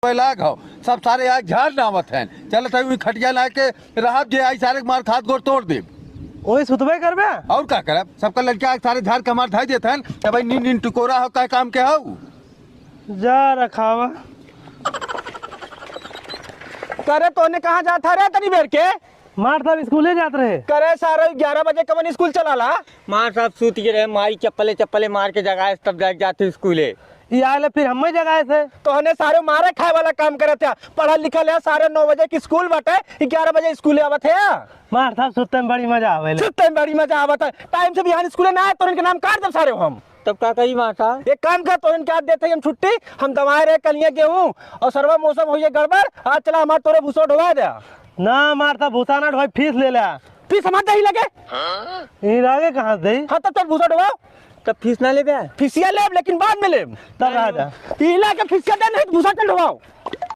लाग हो सब सारे आग झाड़ नामत हैं चल तभी खटिया ला के रहा जे आई सारे मार खाद गोर तोड़ दे वही सुतबे करबे और का करब सबका लड़का सारे झाड़ के मार धाई देते हैं तब नीन नीन टुकोरा हो का काम के हो जा रखावा। करे तोने कहाँ जाता रे तनी बेर के मार साहब स्कूले जात रहे। करे सारे 11 बजे कवन स्कूल चलाला मार साहब सूत के रहे मारी चप्पले चप्पले मार के जगाए तब जाके जाते स्कूले। ये आले फिर हम जगह से तोहने सारे मारे खाए वाला काम करे थे पढ़ा लिखल है सारे 9 बजे की स्कूल बाटे 11 बजे स्कूल आवत है। मार साहब सुतते में बड़ी मजा आवे सुतते में बड़ी मजा आवत है टाइम से बिहान स्कूल ना आए तो इनके नाम काट दे सारे हम। तब का कही मार साहब एक काम कर तो इनके हाथ देते हम छुट्टी हम दवाए रहे कलिए गेहूं और सर्वा मौसम हो गड़बड़ आज चला हमारे तोरे भूसो ढोवा दे ना मार साहब भूसा ना ढोई फीस ले ला फीस हमारे दही लगे ये आगे कहाँ से हाँ तब भूसो ढोवा तब फीस ना ले बे फीसिया ले लेकिन बाद में ले तब राजा इला के फीसिया दे नहीं तो भूसा चल ढोवाओ।